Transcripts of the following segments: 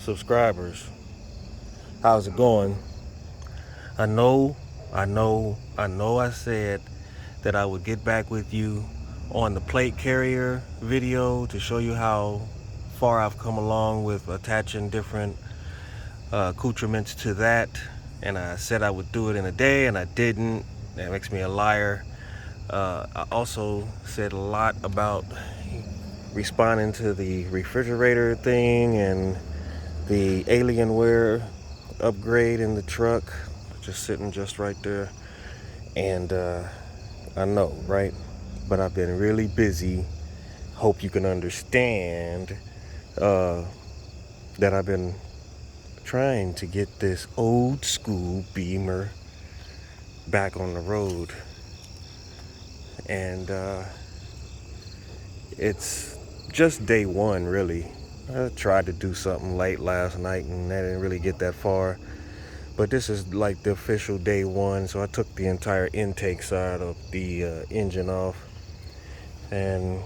subscribers. How's it going? I know I said that I would get back with you on the plate carrier video to show you how far I've come along with attaching different accoutrements to that. And I said I would do it in a day, and I didn't. That makes me a liar. I also said a lot about responding to the refrigerator thing and the Alienware upgrade in the truck, just sitting just right there. And I know, right? But I've been really busy. Hope you can understand that I've been trying to get this old school Beamer back on the road. And it's just day one, really. I tried to do something late last night and I didn't really get that far. But this is like the official day one, so I took the entire intake side of the engine off and,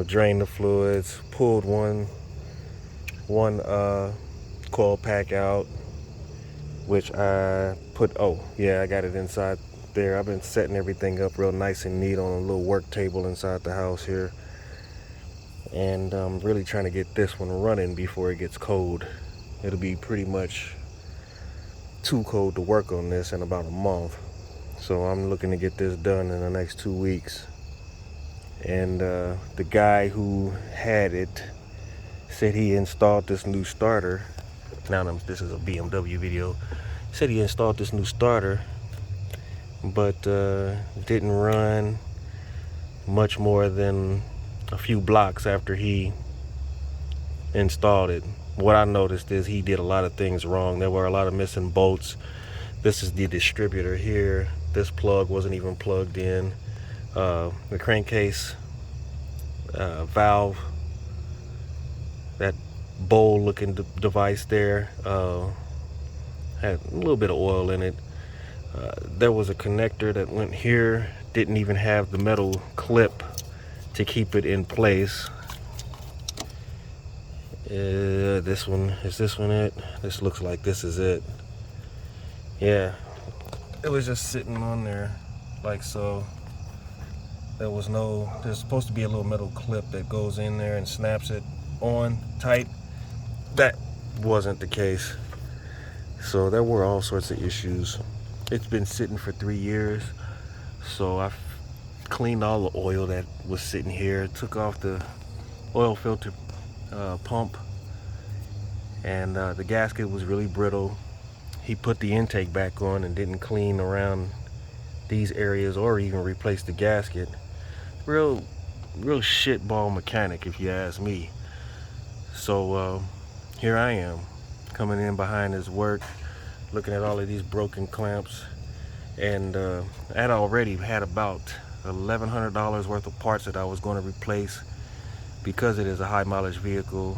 drained the fluids, pulled one coil pack out, which I put, I got it inside there. I've been setting everything up real nice and neat on a little work table inside the house here. And I'm really trying to get this one running before it gets cold. It'll be pretty much too cold to work on this in about a month. So I'm looking to get this done in the next 2 weeks. And the guy who had it said he installed this new starter. Now this is a BMW video. Said he installed this new starter, but didn't run much more than a few blocks after he installed it. What I noticed is he did a lot of things wrong. There were a lot of missing bolts. This is the distributor here. This plug wasn't even plugged in. The crankcase valve, that bowl looking device there, had a little bit of oil in it. There was a connector that went here, didn't even have the metal clip to keep it in place. Is this one it? This looks like this is it. Yeah, it was just sitting on there like so. There's supposed to be a little metal clip that goes in there and snaps it on tight. That wasn't the case. So there were all sorts of issues. It's been sitting for 3 years. So I've cleaned all the oil that was sitting here, took off the oil filter pump, and the gasket was really brittle. He put the intake back on and didn't clean around these areas or even replace the gasket. Real shitball mechanic, if you ask me. So here I am, coming in behind his work, looking at all of these broken clamps, and I'd already had about $1,100 worth of parts that I was going to replace because it is a high mileage vehicle.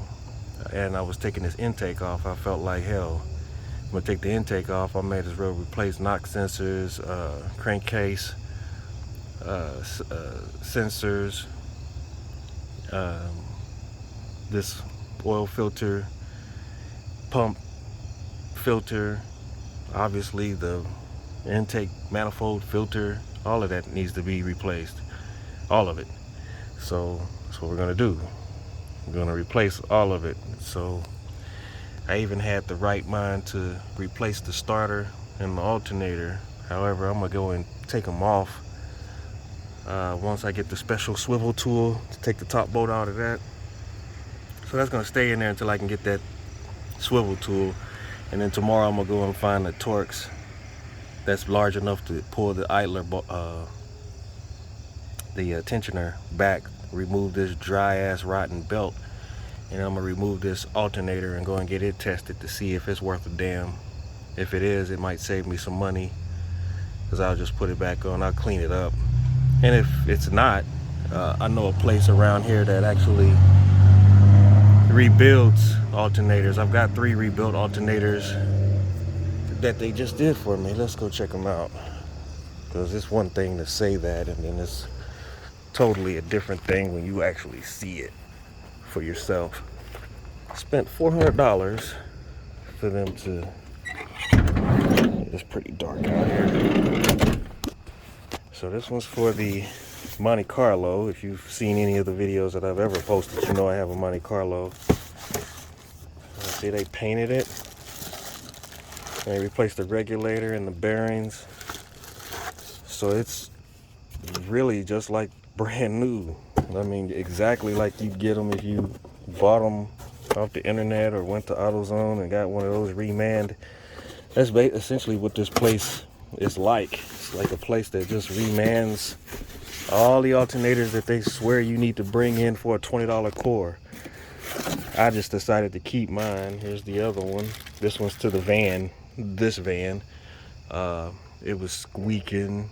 And I was taking this intake off. I felt like hell, I'm gonna take the intake off. I may as well replace knock sensors, crankcase sensors, this oil filter, pump filter, obviously the intake manifold filter, all of that needs to be replaced, all of it. So that's what we're gonna do. We're gonna replace all of it. So I even had the right mind to replace the starter and the alternator. However, I'm gonna go and take them off once I get the special swivel tool to take the top bolt out of that. So that's gonna stay in there until I can get that swivel tool. And then tomorrow I'm gonna go and find the Torx that's large enough to pull the idler, the tensioner back, remove this dry ass rotten belt, and I'm gonna remove this alternator and go and get it tested to see if it's worth a damn. If it is, it might save me some money, because I'll just put it back on. I'll clean it up. And if it's not, I know a place around here that actually rebuilds alternators. I've got 3 rebuilt alternators that they just did for me. Let's go check them out, because it's one thing to say that, and then it's totally a different thing when you actually see it for yourself. Let's spent $400 for them to. It's pretty dark out here. So this one's for the Monte Carlo. If you've seen any of the videos that I've ever posted, you know I have a Monte Carlo. See, they painted it. They replaced the regulator and the bearings. So it's really just like brand new. I mean, exactly like you'd get them if you bought them off the internet or went to AutoZone and got one of those remanned. That's essentially what this place is like. It's like a place that just remands all the alternators that they swear you need to bring in for a $20 core. I just decided to keep mine. Here's the other one. This one's to the van. This van. It was squeaking,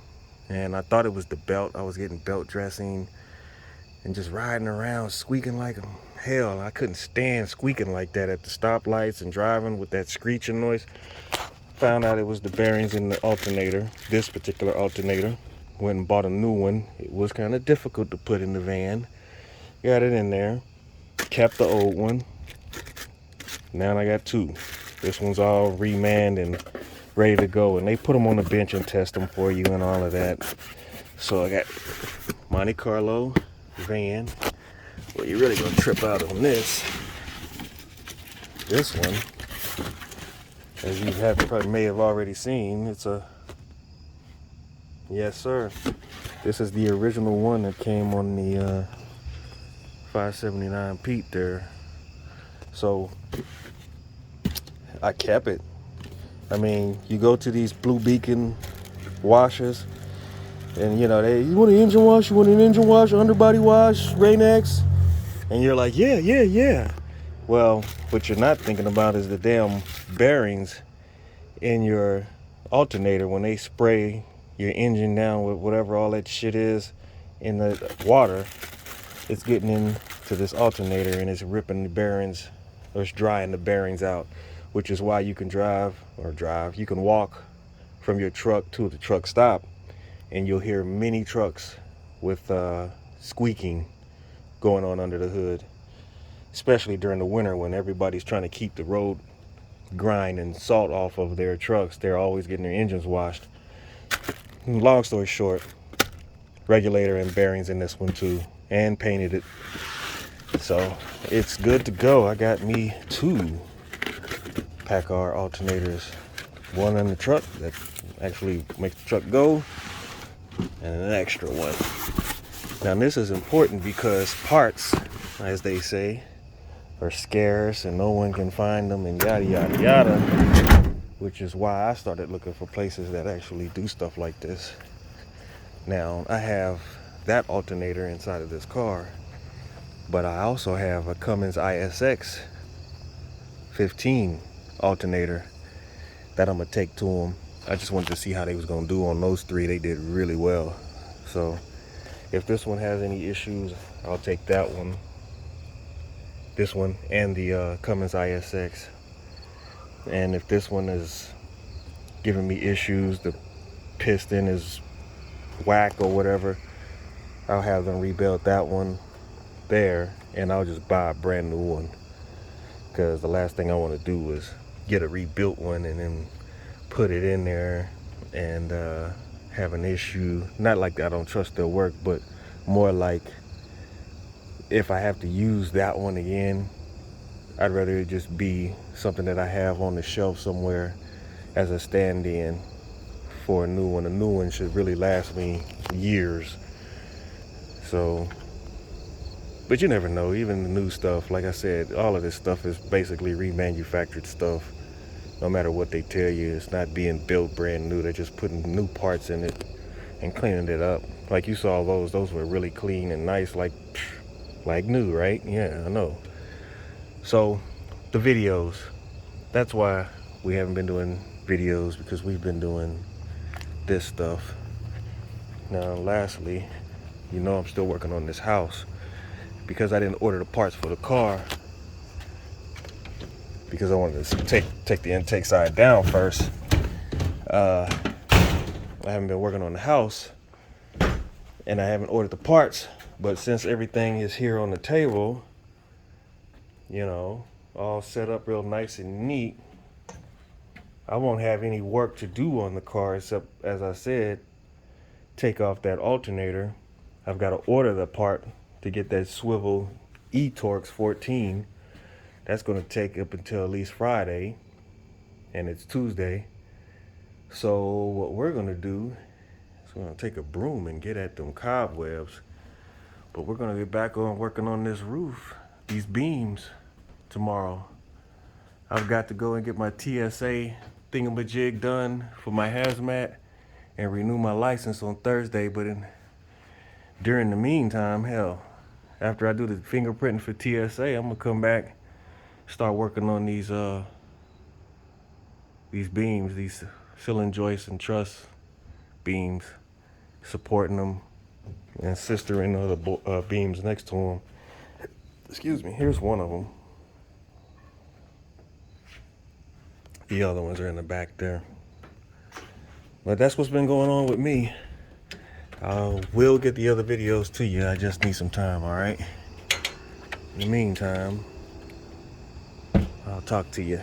and I thought it was the belt. I was getting belt dressing and just riding around squeaking like hell. I couldn't stand squeaking like that at the stoplights and driving with that screeching noise. Found out it was the bearings in the alternator, this particular alternator. Went and bought a new one. It was kind of difficult to put in the van. Got it in there. Kept the old one. Now I got two. This one's all remanned and ready to go. And they put them on the bench and test them for you and all of that. So I got Monte Carlo van. Well, you're really gonna trip out on this. This one, as you probably may have already seen, it's a, yes sir, this is the original one that came on the 579 Pete there. So I kept it. I mean, you go to these Blue Beacon washers and you know, you want an engine wash, underbody wash, Rain-X, and you're like, yeah. Well, what you're not thinking about is the damn bearings in your alternator. When they spray your engine down with whatever all that shit is in the water, it's getting into this alternator and it's ripping the bearings, or it's drying the bearings out, which is why you can you can walk from your truck to the truck stop and you'll hear many trucks with squeaking going on under the hood, especially during the winter when everybody's trying to keep the road grind and salt off of their trucks. They're always getting their engines washed. Long story short, regulator and bearings in this one too, and painted it. So it's good to go. I got me two PACCAR alternators, one in the truck that actually makes the truck go, and an extra one. Now this is important because parts, as they say, are scarce and no one can find them and yada yada yada, which is why I started looking for places that actually do stuff like this. Now I have that alternator inside of this car, but I also have a Cummins ISX 15 alternator that I'm gonna take to them. I just wanted to see how they was gonna do on those three. They did really well. So if this one has any issues, I'll take that one, this one, and the Cummins ISX. And if this one is giving me issues, the piston is whack or whatever, I'll have them rebuild that one there, and I'll just buy a brand new one, because the last thing I want to do is get a rebuilt one and then put it in there and have an issue. Not like I don't trust their work, but more like if I have to use that one again, I'd rather it just be something that I have on the shelf somewhere as a stand-in for a new one. A new one should really last me years. So, but you never know. Even the new stuff, like I said, all of this stuff is basically remanufactured stuff. No matter what they tell you, it's not being built brand new. They're just putting new parts in it and cleaning it up. Like you saw those were really clean and nice, like new, right? Yeah, I know. So the videos, that's why we haven't been doing videos, because we've been doing this stuff. Now lastly, you know I'm still working on this house, because I didn't order the parts for the car, because I wanted to take the intake side down first. I haven't been working on the house and I haven't ordered the parts, but since everything is here on the table, you know, all set up real nice and neat, I won't have any work to do on the car except, as I said, take off that alternator. I've got to order the part to get that swivel eTorx 14. That's going to take up until at least Friday, and it's Tuesday. So what we're going to do is we're going to take a broom and get at them cobwebs. But we're going to get back on working on this roof, these beams, tomorrow. I've got to go and get my TSA thingamajig done for my hazmat and renew my license on Thursday. But during the meantime, hell, after I do the fingerprinting for TSA, I'm gonna come back, start working on these beams, these ceiling joists and truss beams, supporting them and sistering other beams next to them. Excuse me, here's one of them. The other ones are in the back there. But that's what's been going on with me. I will get the other videos to you. I just need some time, all right? In the meantime, I'll talk to you.